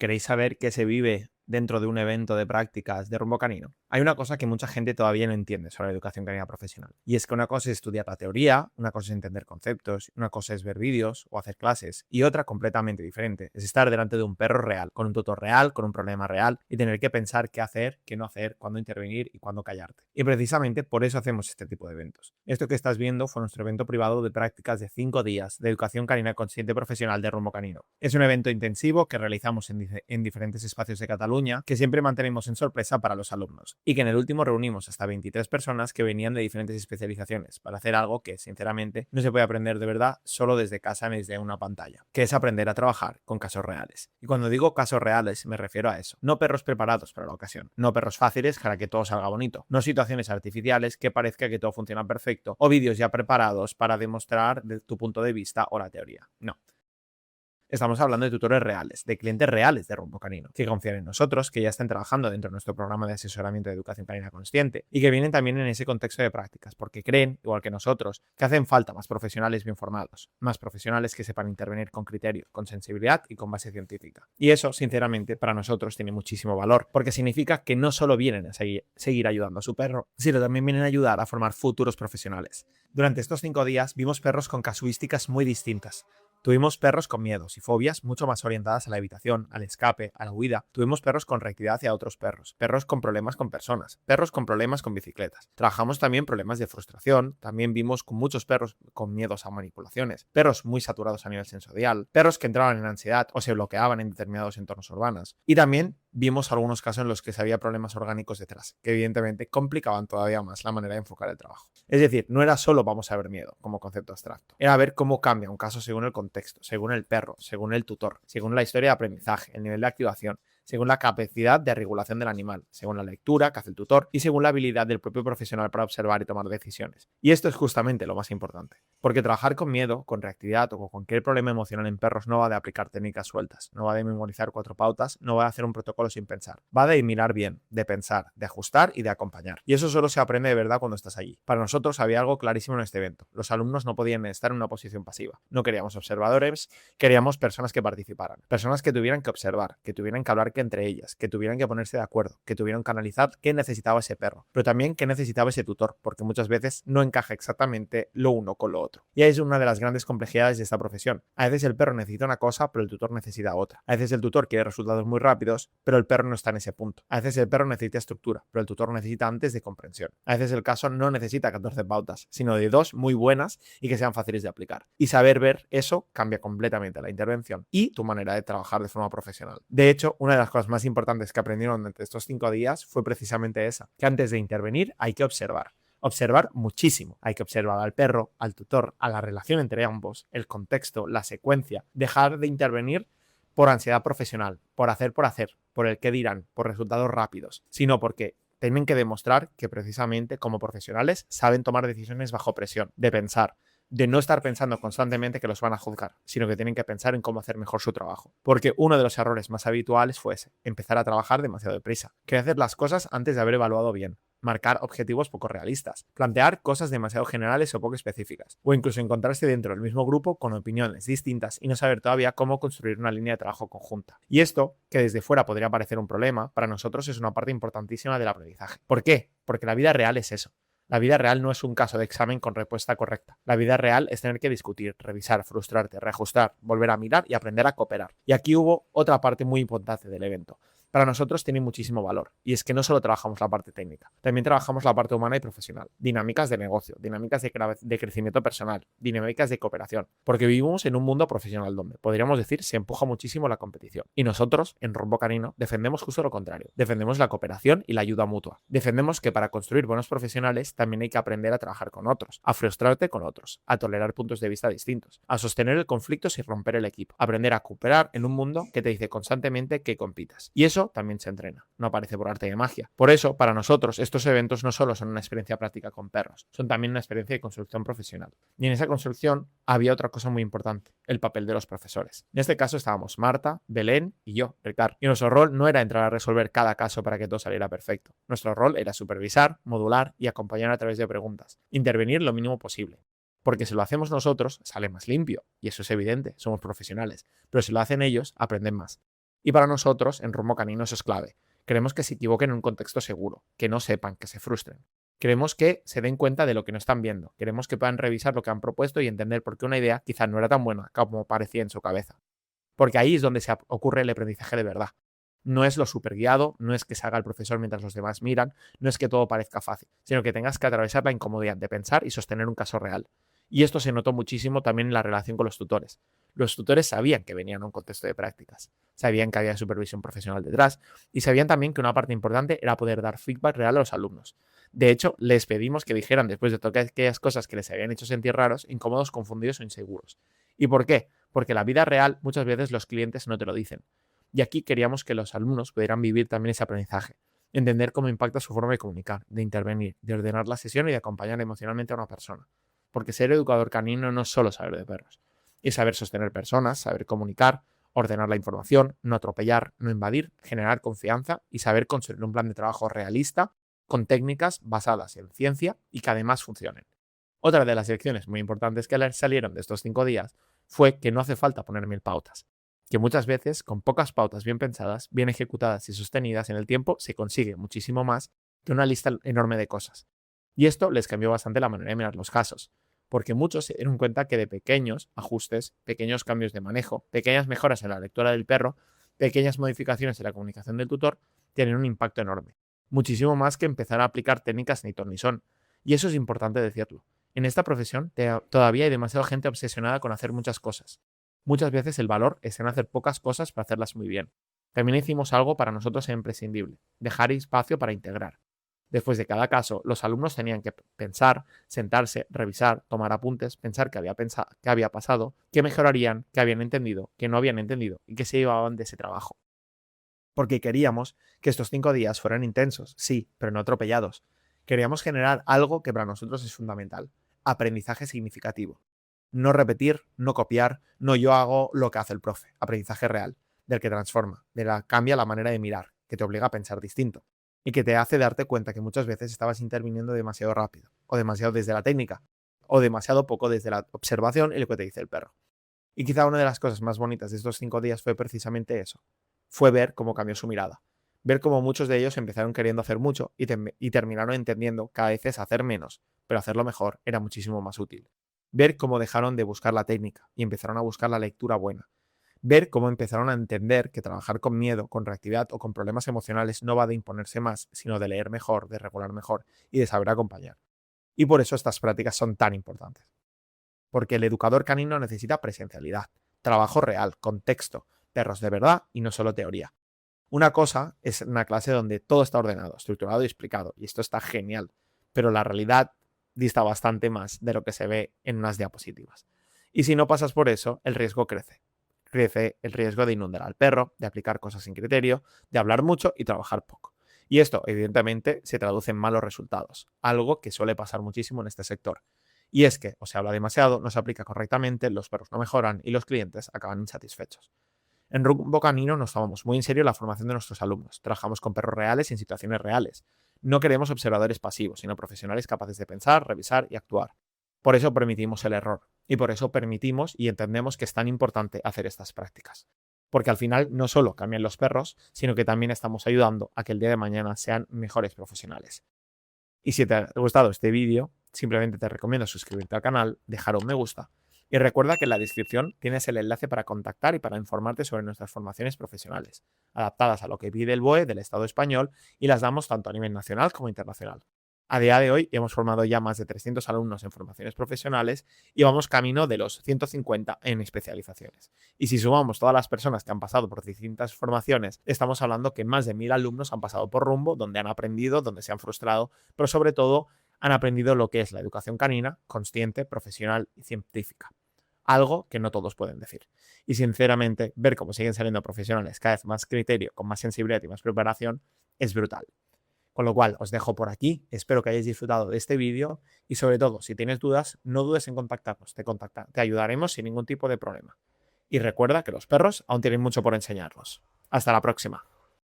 ¿Queréis saber qué se vive dentro de un evento de prácticas de rumbo canino? Hay una cosa que mucha gente todavía no entiende sobre la educación canina profesional. Y es que una cosa es estudiar la teoría, una cosa es entender conceptos, una cosa es ver vídeos o hacer clases, y otra completamente diferente es estar delante de un perro real, con un tutor real, con un problema real, y tener que pensar qué hacer, qué no hacer, cuándo intervenir y cuándo callarte. Y precisamente por eso hacemos este tipo de eventos. Esto que estás viendo fue nuestro evento privado de prácticas de 5 días de educación canina consciente profesional de rumbo canino. Es un evento intensivo que realizamos en diferentes espacios de Cataluña, que siempre mantenemos en sorpresa para los alumnos, y que en el último reunimos hasta 23 personas que venían de diferentes especializaciones para hacer algo que, sinceramente, no se puede aprender de verdad solo desde casa ni desde una pantalla, que es aprender a trabajar con casos reales. Y cuando digo casos reales me refiero a eso, no perros preparados para la ocasión, no perros fáciles para que todo salga bonito, no situaciones artificiales que parezca que todo funciona perfecto, o vídeos ya preparados para demostrar de tu punto de vista o la teoría. No. Estamos hablando de tutores reales, de clientes reales de Rumbo Canino, que confían en nosotros, que ya están trabajando dentro de nuestro programa de asesoramiento de educación canina consciente y que vienen también en ese contexto de prácticas, porque creen, igual que nosotros, que hacen falta más profesionales bien formados, más profesionales que sepan intervenir con criterio, con sensibilidad y con base científica. Y eso, sinceramente, para nosotros tiene muchísimo valor, porque significa que no solo vienen a seguir ayudando a su perro, sino también vienen a ayudar a formar futuros profesionales. Durante estos 5 días vimos perros con casuísticas muy distintas. Tuvimos perros con miedos y fobias mucho más orientadas a la evitación, al escape, a la huida. Tuvimos perros con reactividad hacia otros perros, perros con problemas con personas, perros con problemas con bicicletas. Trabajamos también problemas de frustración, también vimos con muchos perros con miedos a manipulaciones, perros muy saturados a nivel sensorial, perros que entraban en ansiedad o se bloqueaban en determinados entornos urbanos. Y también vimos algunos casos en los que había problemas orgánicos detrás, que evidentemente complicaban todavía más la manera de enfocar el trabajo. Es decir, no era solo vamos a ver miedo como concepto abstracto, era ver cómo cambia un caso según el contexto, según el perro, según el tutor, según la historia de aprendizaje, el nivel de activación, según la capacidad de regulación del animal, según la lectura que hace el tutor y según la habilidad del propio profesional para observar y tomar decisiones. Y esto es justamente lo más importante, porque trabajar con miedo, con reactividad o con cualquier problema emocional en perros no va de aplicar técnicas sueltas, no va de memorizar 4 pautas, no va de hacer un protocolo sin pensar, va de mirar bien, de pensar, de ajustar y de acompañar. Y eso solo se aprende de verdad cuando estás allí. Para nosotros había algo clarísimo en este evento. Los alumnos no podían estar en una posición pasiva. No queríamos observadores, queríamos personas que participaran, personas que tuvieran que observar, que tuvieran que hablar entre ellas, que tuvieran que ponerse de acuerdo, que tuvieran que analizar qué necesitaba ese perro, pero también qué necesitaba ese tutor, porque muchas veces no encaja exactamente lo uno con lo otro. Y ahí es una de las grandes complejidades de esta profesión. A veces el perro necesita una cosa, pero el tutor necesita otra. A veces el tutor quiere resultados muy rápidos, pero el perro no está en ese punto. A veces el perro necesita estructura, pero el tutor necesita antes de comprensión. A veces el caso no necesita 14 pautas, sino de 2 muy buenas y que sean fáciles de aplicar. Y saber ver eso cambia completamente la intervención y tu manera de trabajar de forma profesional. De hecho, una de las cosas más importantes que aprendieron durante estos 5 días fue precisamente esa, que antes de intervenir hay que observar. Observar muchísimo. Hay que observar al perro, al tutor, a la relación entre ambos, el contexto, la secuencia. Dejar de intervenir por ansiedad profesional, por hacer, por el qué dirán, por resultados rápidos, sino porque tienen que demostrar que precisamente como profesionales saben tomar decisiones bajo presión, de pensar, de no estar pensando constantemente que los van a juzgar, sino que tienen que pensar en cómo hacer mejor su trabajo. Porque uno de los errores más habituales fue ese, empezar a trabajar demasiado deprisa, querer hacer las cosas antes de haber evaluado bien, marcar objetivos poco realistas, plantear cosas demasiado generales o poco específicas, o incluso encontrarse dentro del mismo grupo con opiniones distintas y no saber todavía cómo construir una línea de trabajo conjunta. Y esto, que desde fuera podría parecer un problema, para nosotros es una parte importantísima del aprendizaje. ¿Por qué? Porque la vida real es eso. La vida real no es un caso de examen con respuesta correcta. La vida real es tener que discutir, revisar, frustrarte, reajustar, volver a mirar y aprender a cooperar. Y aquí hubo otra parte muy importante del evento. Para nosotros tiene muchísimo valor. Y es que no solo trabajamos la parte técnica, también trabajamos la parte humana y profesional. Dinámicas de negocio, dinámicas de crecimiento personal, dinámicas de cooperación. Porque vivimos en un mundo profesional donde, podríamos decir, se empuja muchísimo la competición. Y nosotros, en Rumbo Canino, defendemos justo lo contrario. Defendemos la cooperación y la ayuda mutua. Defendemos que para construir buenos profesionales también hay que aprender a trabajar con otros, a frustrarte con otros, a tolerar puntos de vista distintos, a sostener el conflicto sin romper el equipo, aprender a cooperar en un mundo que te dice constantemente que compitas. Y eso también se entrena, no aparece por arte de magia. Por eso, para nosotros, estos eventos no solo son una experiencia práctica con perros, son también una experiencia de construcción profesional. Y en esa construcción había otra cosa muy importante, el papel de los profesores. En este caso estábamos Marta, Belén y yo, Ricard. Y nuestro rol no era entrar a resolver cada caso para que todo saliera perfecto. Nuestro rol era supervisar, modular y acompañar a través de preguntas. Intervenir lo mínimo posible. Porque si lo hacemos nosotros, sale más limpio. Y eso es evidente, somos profesionales. Pero si lo hacen ellos, aprenden más. Y para nosotros, en Rumbo Canino, eso es clave. Queremos que se equivoquen en un contexto seguro, que no sepan, que se frustren. Queremos que se den cuenta de lo que no están viendo. Queremos que puedan revisar lo que han propuesto y entender por qué una idea quizás no era tan buena como parecía en su cabeza. Porque ahí es donde se ocurre el aprendizaje de verdad. No es lo super guiado, no es que se haga el profesor mientras los demás miran, no es que todo parezca fácil, sino que tengas que atravesar la incomodidad de pensar y sostener un caso real. Y esto se notó muchísimo también en la relación con los tutores. Los tutores sabían que venían a un contexto de prácticas, sabían que había supervisión profesional detrás y sabían también que una parte importante era poder dar feedback real a los alumnos. De hecho, les pedimos que dijeran después de todas aquellas cosas que les habían hecho sentir raros, incómodos, confundidos o inseguros. ¿Y por qué? Porque en la vida real muchas veces los clientes no te lo dicen. Y aquí queríamos que los alumnos pudieran vivir también ese aprendizaje, entender cómo impacta su forma de comunicar, de intervenir, de ordenar la sesión y de acompañar emocionalmente a una persona. Porque ser educador canino no es solo saber de perros, es saber sostener personas, saber comunicar, ordenar la información, no atropellar, no invadir, generar confianza y saber construir un plan de trabajo realista con técnicas basadas en ciencia y que además funcionen. Otra de las lecciones muy importantes que salieron de estos 5 días fue que no hace falta poner 1000 pautas, que muchas veces con pocas pautas bien pensadas, bien ejecutadas y sostenidas en el tiempo se consigue muchísimo más que una lista enorme de cosas. Y esto les cambió bastante la manera de mirar los casos, porque muchos se dieron cuenta que de pequeños ajustes, pequeños cambios de manejo, pequeñas mejoras en la lectura del perro, pequeñas modificaciones en la comunicación del tutor, tienen un impacto enorme. Muchísimo más que empezar a aplicar técnicas ni ton ni son. Y eso es importante decirlo. En esta profesión todavía hay demasiada gente obsesionada con hacer muchas cosas. Muchas veces el valor es en hacer pocas cosas para hacerlas muy bien. También hicimos algo para nosotros imprescindible, dejar espacio para integrar. Después de cada caso, los alumnos tenían que pensar, sentarse, revisar, tomar apuntes, pensar qué había pasado, qué mejorarían, qué habían entendido, qué no habían entendido y qué se llevaban de ese trabajo. Porque queríamos que estos 5 días fueran intensos, sí, pero no atropellados. Queríamos generar algo que para nosotros es fundamental, aprendizaje significativo. No repetir, no copiar, no yo hago lo que hace el profe, aprendizaje real, del que transforma, cambia la manera de mirar, que te obliga a pensar distinto y que te hace darte cuenta que muchas veces estabas interviniendo demasiado rápido, o demasiado desde la técnica, o demasiado poco desde la observación y lo que te dice el perro. Y quizá una de las cosas más bonitas de estos 5 días fue precisamente eso, fue ver cómo cambió su mirada, ver cómo muchos de ellos empezaron queriendo hacer mucho y terminaron entendiendo que a veces hacer menos, pero hacerlo mejor era muchísimo más útil. Ver cómo dejaron de buscar la técnica y empezaron a buscar la lectura buena. Ver cómo empezaron a entender que trabajar con miedo, con reactividad o con problemas emocionales no va de imponerse más, sino de leer mejor, de regular mejor y de saber acompañar. Y por eso estas prácticas son tan importantes. Porque el educador canino necesita presencialidad, trabajo real, contexto, perros de verdad y no solo teoría. Una cosa es una clase donde todo está ordenado, estructurado y explicado, y esto está genial, pero la realidad dista bastante más de lo que se ve en unas diapositivas. Y si no pasas por eso, el riesgo crece. Crece el riesgo de inundar al perro, de aplicar cosas sin criterio, de hablar mucho y trabajar poco. Y esto, evidentemente, se traduce en malos resultados, algo que suele pasar muchísimo en este sector. Y es que o se habla demasiado, no se aplica correctamente, los perros no mejoran y los clientes acaban insatisfechos. En Rumbo Canino nos tomamos muy en serio la formación de nuestros alumnos. Trabajamos con perros reales y en situaciones reales. No queremos observadores pasivos, sino profesionales capaces de pensar, revisar y actuar. Por eso permitimos el error y por eso permitimos y entendemos que es tan importante hacer estas prácticas. Porque al final no solo cambian los perros, sino que también estamos ayudando a que el día de mañana sean mejores profesionales. Y si te ha gustado este vídeo, simplemente te recomiendo suscribirte al canal, dejar un me gusta y recuerda que en la descripción tienes el enlace para contactar y para informarte sobre nuestras formaciones profesionales, adaptadas a lo que pide el BOE del Estado español y las damos tanto a nivel nacional como internacional. A día de hoy hemos formado ya más de 300 alumnos en formaciones profesionales y vamos camino de los 150 en especializaciones. Y si sumamos todas las personas que han pasado por distintas formaciones, estamos hablando que más de 1000 alumnos han pasado por Rumbo, donde han aprendido, donde se han frustrado, pero sobre todo han aprendido lo que es la educación canina, consciente, profesional y científica. Algo que no todos pueden decir. Y sinceramente, ver cómo siguen saliendo profesionales cada vez más criterio, con más sensibilidad y más preparación, es brutal. Con lo cual, os dejo por aquí. Espero que hayáis disfrutado de este vídeo y sobre todo, si tienes dudas, no dudes en contactarnos. Te ayudaremos sin ningún tipo de problema. Y recuerda que los perros aún tienen mucho por enseñarnos. Hasta la próxima.